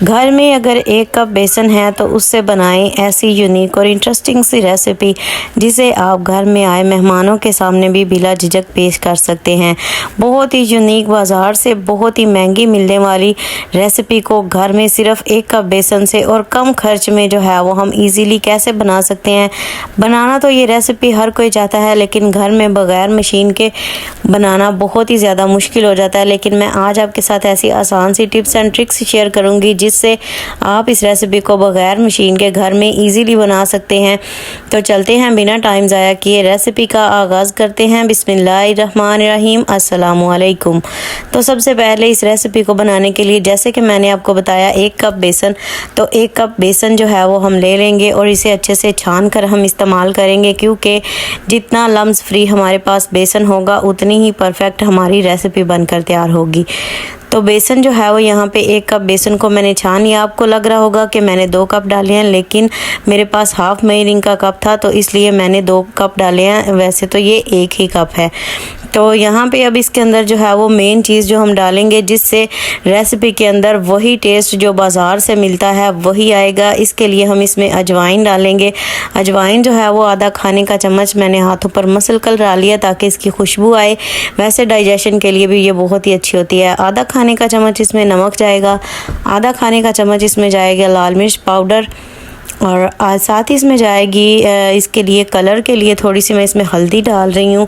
घर में अगर 1 कप बेसन है तो उससे बनाएं ऐसी यूनिक और इंटरेस्टिंग सी रेसिपी जिसे आप घर में आए मेहमानों के सामने भी बिला झिझक पेश कर सकते हैं। बहुत ही यूनिक, बाज़ार से बहुत ही महंगी मिलने वाली रेसिपी को घर में सिर्फ 1 कप बेसन से और कम खर्च में जो है वो हम इजीली कैसे बना सकते हैं। बनाना तो ये रेसिपी हर कोई चाहता है, लेकिन घर में बगैर मशीन के बनाना बहुत ही ज़्यादा मुश्किल हो जाता है। लेकिन मैं आज आपके साथ ऐसी आसान सी टिप्स एंड ट्रिक्स शेयर करूंगी जिससे आप इस रेसिपी को बगैर मशीन के घर में इजीली बना सकते हैं। तो चलते हैं बिना टाइम ज़ाया किए रेसिपी का आगाज़ करते हैं। बिस्मिल्लाहिर्रहमानिर्रहीम, अस्सलामु अलैकुम। तो सबसे पहले इस रेसिपी को बनाने के लिए जैसे कि मैंने आपको बताया 1 कप बेसन, तो 1 कप बेसन जो है वो हम ले लेंगे और इसे अच्छे से छान कर हम इस्तेमाल करेंगे, क्योंकि जितना लम्स फ्री हमारे पास बेसन होगा उतनी ही परफेक्ट हमारी रेसिपी बनकर तैयार होगी। तो बेसन जो है वो यहाँ पे 1 कप बेसन को मैंने छान लिया। आपको लग रहा होगा कि मैंने 2 कप डाले हैं, लेकिन मेरे पास हाफ मेजरिंग का कप था तो इसलिए मैंने 2 कप डाले हैं। वैसे तो ये 1 ही कप है। तो यहाँ पे अब इसके अंदर जो है वो मेन चीज़ जो हम डालेंगे जिससे रेसिपी के अंदर वही टेस्ट जो बाज़ार से मिलता है वही आएगा, इसके लिए हम इसमें अजवाइन डालेंगे। अजवाइन जो है वो आधा खाने का चम्मच मैंने हाथों पर मसल कर डाल लिया ताकि इसकी खुशबू आए। वैसे डाइजेशन के लिए भी ये बहुत ही अच्छी होती है। आधा खाने का चम्मच इसमें नमक जाएगा, आधा खाने का चम्मच इसमें जाएगा लाल मिर्च पाउडर, और साथ ही इसमें जाएगी इसके लिए कलर के लिए थोड़ी सी मैं इसमें हल्दी डाल रही हूँ।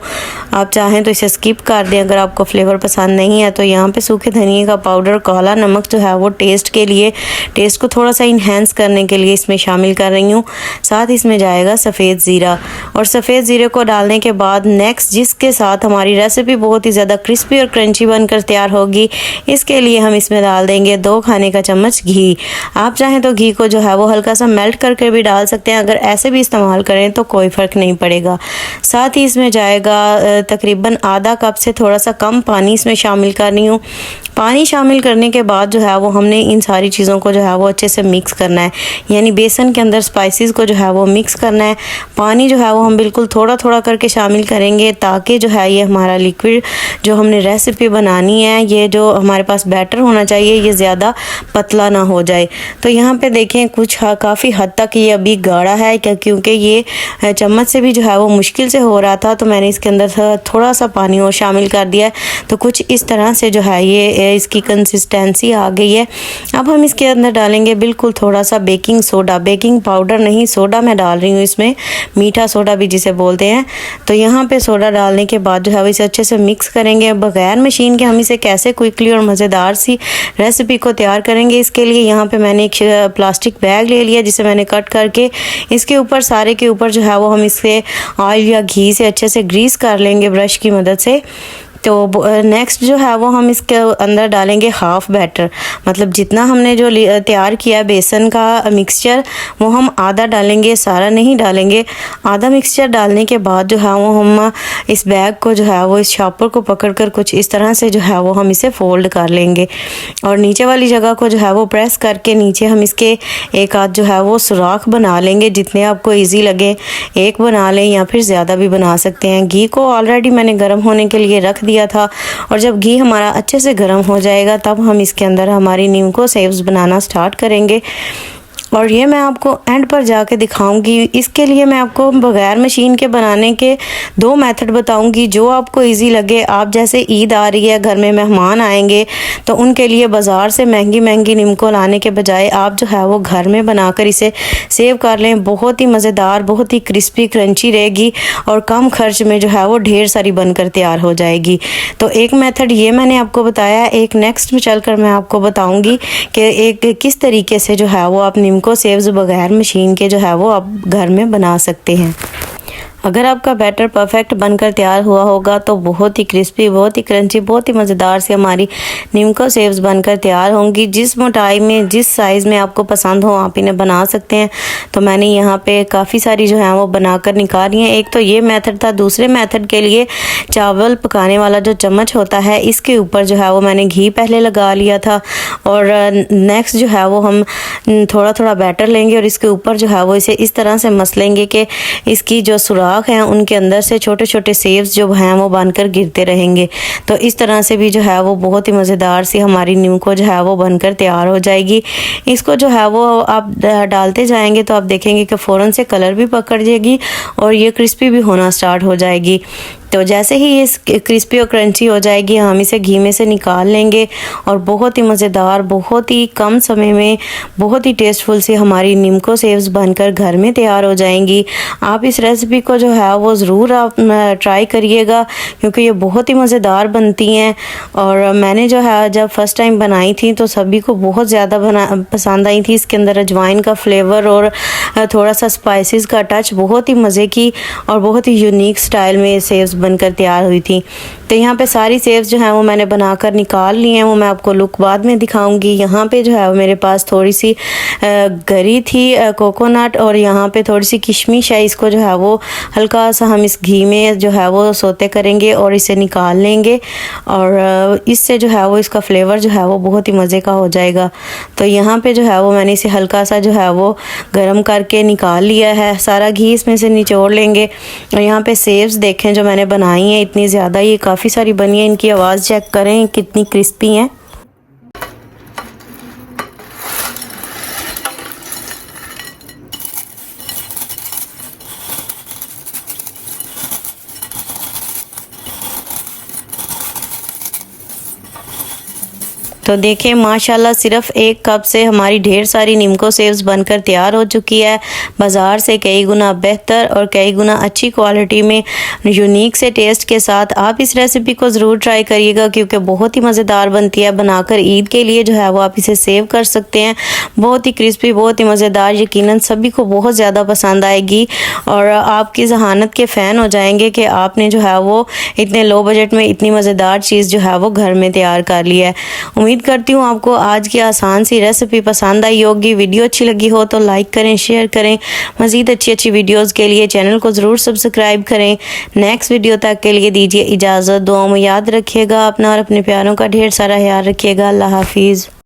आप चाहें तो इसे स्किप कर दें अगर आपको फ्लेवर पसंद नहीं है। तो यहाँ पे सूखे धनिए का पाउडर, काला नमक जो है वो टेस्ट के लिए, टेस्ट को थोड़ा सा इन्हेंस करने के लिए इसमें शामिल कर रही हूँ। साथ इसमें जाएगा सफ़ेद ज़ीरा, और सफ़ेद ज़ीरे को डालने के बाद नेक्स्ट जिसके साथ हमारी रेसिपी बहुत ही ज़्यादा क्रिस्पी और क्रंची बनकर तैयार होगी, इसके लिए हम इसमें डाल देंगे 2 खाने का चम्मच घी। आप चाहें तो घी को जो है वो हल्का सा मेल्ट करके भी डाल सकते हैं, अगर ऐसे भी इस्तेमाल करें तो कोई फ़र्क नहीं पड़ेगा। साथ ही इसमें जाएगा तकरीबन आधा कप से थोड़ा सा कम पानी इसमें शामिल कर रही हूँ। पानी शामिल करने के बाद जो है वो हमने इन सारी चीज़ों को जो है वो अच्छे से मिक्स करना है, यानी बेसन के अंदर स्पाइसेस को जो है वो मिक्स करना है। पानी जो है वो हम बिल्कुल थोड़ा थोड़ा करके शामिल करेंगे ताकि जो है ये हमारा लिक्विड जो हमने रेसिपी बनानी है, ये जो हमारे पास बैटर होना चाहिए ये ज़्यादा पतला ना हो जाए। तो यहाँ पे देखें कुछ काफ़ी हद तक ये अभी गाढ़ा है, क्योंकि ये चम्मच से भी जो है वो मुश्किल से हो रहा था, तो मैंने इसके अंदर थोड़ा सा पानी और शामिल कर दिया। तो कुछ इस तरह से जो है ये इसकी कंसिस्टेंसी आ गई है। अब हम इसके अंदर डालेंगे बिल्कुल थोड़ा सा बेकिंग सोडा, बेकिंग पाउडर नहीं सोडा मैं डाल रही हूँ इसमें, मीठा सोडा भी जिसे बोलते हैं। तो यहाँ पे सोडा डालने के बाद जो है वो इसे अच्छे से मिक्स करेंगे। बगैर मशीन के हम इसे कैसे क्विकली और मज़ेदार सी रेसिपी को तैयार करेंगे, इसके लिए यहाँ पे मैंने एक प्लास्टिक बैग ले लिया जिसे मैंने कट करके इसके ऊपर सारे के ऊपर जो है वो हम इससे ऑयल या घी से अच्छे से ग्रीस कर लेंगे ब्रश की मदद से। तो नेक्स्ट जो है वो हम इसके अंदर डालेंगे हाफ़ बैटर, मतलब जितना हमने जो तैयार किया बेसन का मिक्सचर वो हम आधा डालेंगे, सारा नहीं डालेंगे। आधा मिक्सचर डालने के बाद जो है वो हम इस बैग को जो है वो इस शॉपर को पकड़कर कुछ इस तरह से जो है वो हम इसे फोल्ड कर लेंगे, और नीचे वाली जगह को जो है वो प्रेस करके नीचे हम इसके एक आध जो है वो सुराख बना लेंगे, जितने आपको ईजी लगे। एक बना लें या फिर ज़्यादा भी बना सकते हैं। घी को ऑलरेडी मैंने गर्म होने के लिए रख दिया था, और जब घी हमारा अच्छे से गर्म हो जाएगा तब हम इसके अंदर हमारी न्यूको सेव्स बनाना स्टार्ट करेंगे, और ये मैं आपको एंड पर जाके दिखाऊंगी। इसके लिए मैं आपको बगैर मशीन के बनाने के 2 मेथड बताऊंगी जो आपको इजी लगे। आप जैसे ईद आ रही है, घर में मेहमान आएंगे, तो उनके लिए बाज़ार से महंगी महंगी निमको लाने के बजाय आप जो है वो घर में बनाकर इसे सेव कर लें। बहुत ही मज़ेदार, बहुत ही क्रिस्पी क्रंची रहेगी और कम खर्च में जो है वो ढेर सारी बनकर तैयार हो जाएगी। तो एक मेथड ये मैंने आपको बताया, एक नेक्स्ट में चलकर मैं आपको बताऊँगी कि एक किस तरीके से जो है वो आप को सेव्स बगैर मशीन के जो है वो आप घर में बना सकते हैं। अगर आपका बैटर परफेक्ट बनकर तैयार हुआ होगा तो बहुत ही क्रिस्पी, बहुत ही क्रंची, बहुत ही मज़ेदार से हमारी निमको सेव्स बनकर तैयार होंगी। जिस मोटाई में, जिस साइज़ में आपको पसंद हो आप इन्हें बना सकते हैं। तो मैंने यहाँ पे काफ़ी सारी जो है वो बनाकर निकाल रही हैं। एक तो ये मेथड था। दूसरे मेथड के लिए चावल पकाने वाला जो चम्मच होता है इसके ऊपर जो है वो मैंने घी पहले लगा लिया था, और नेक्स्ट जो है वो हम थोड़ा थोड़ा बैटर लेंगे और इसके ऊपर जो है वो इसे इस तरह से मसलेंगे कि इसकी जो सुराख हैं उनके अंदर से छोटे छोटे सेव्स जो हैं वो बनकर गिरते रहेंगे। तो इस तरह से भी जो है वो बहुत ही मज़ेदार सी हमारी न्यूको जो है वो बनकर तैयार हो जाएगी। इसको जो है वो आप डालते जाएंगे तो आप देखेंगे कि फ़ौरन से कलर भी पकड़ जाएगी और ये क्रिस्पी भी होना स्टार्ट हो जाएगी। तो जैसे ही ये क्रिस्पी और क्रंची हो जाएगी हम इसे घी में से निकाल लेंगे और बहुत ही मज़ेदार, बहुत ही कम समय में बहुत ही टेस्टफुल सी हमारी निम्को सेव्स बनकर घर में तैयार हो जाएंगी। आप इस रेसिपी को जो है वो ज़रूर आप ट्राई करिएगा क्योंकि ये बहुत ही मज़ेदार बनती हैं। और मैंने जो है जब फर्स्ट टाइम बनाई थी तो सभी को बहुत ज़्यादा पसंद आई थी। इसके अंदर अजवाइन का फ्लेवर और थोड़ा सा स्पाइसेस का टच, बहुत ही मज़े की और बहुत ही यूनिक स्टाइल में सेव्स बनकर तैयार हुई थी। तो यहाँ पे सारी सेव्स जो हैं वो मैंने बनाकर निकाल ली हैं, वो मैं आपको लुक बाद में दिखाऊंगी। यहाँ पे जो है वो मेरे पास थोड़ी सी गरी थी कोकोनट और यहाँ पे थोड़ी सी किशमिश है। इसको जो है वो हल्का सा हम इस घी में जो है वो सोते करेंगे और इसे निकाल लेंगे और इससे जो है वो इसका फ्लेवर जो है वो बहुत ही मज़े का हो जाएगा। तो यहाँ पे जो है वो मैंने इसे हल्का सा जो है वो गर्म करके निकाल लिया है। सारा घी इसमें से निचोड़ लेंगे और यहाँ पे सेव्स देखें जो मैंने बनाई हैं इतनी ज़्यादा, ये काफ़ी सारी बनी है। इनकी आवाज़ चेक करें कितनी क्रिस्पी हैं। तो देखें माशाल्लाह सिर्फ एक कप से हमारी ढेर सारी निम्को सेव्स बनकर तैयार हो चुकी है। बाज़ार से कई गुना बेहतर और कई गुना अच्छी क्वालिटी में यूनिक से टेस्ट के साथ आप इस रेसिपी को ज़रूर ट्राई करिएगा क्योंकि बहुत ही मज़ेदार बनती है। बनाकर ईद के लिए जो है वो आप इसे सेव कर सकते हैं। बहुत ही क्रिस्पी, बहुत ही मज़ेदार, यकीनन सभी को बहुत ज़्यादा पसंद आएगी और आपकी ज़हानत के फ़ैन हो जाएंगे कि आपने जो है वो इतने लो बजट में इतनी मज़ेदार चीज़ जो है वो घर में तैयार कर लिया है। उम्मीद करती हूँ आपको आज की आसान सी रेसिपी पसंद आई होगी। वीडियो अच्छी लगी हो तो लाइक करें, शेयर करें। मज़ीद अच्छी वीडियोस के लिए चैनल को ज़रूर सब्सक्राइब करें। नेक्स्ट वीडियो तक के लिए दीजिए इजाज़त। दुआओं में याद रखिएगा अपना और अपने प्यारों का ढेर सारा ख्याल रखिएगा। अल्लाह हाफिज़।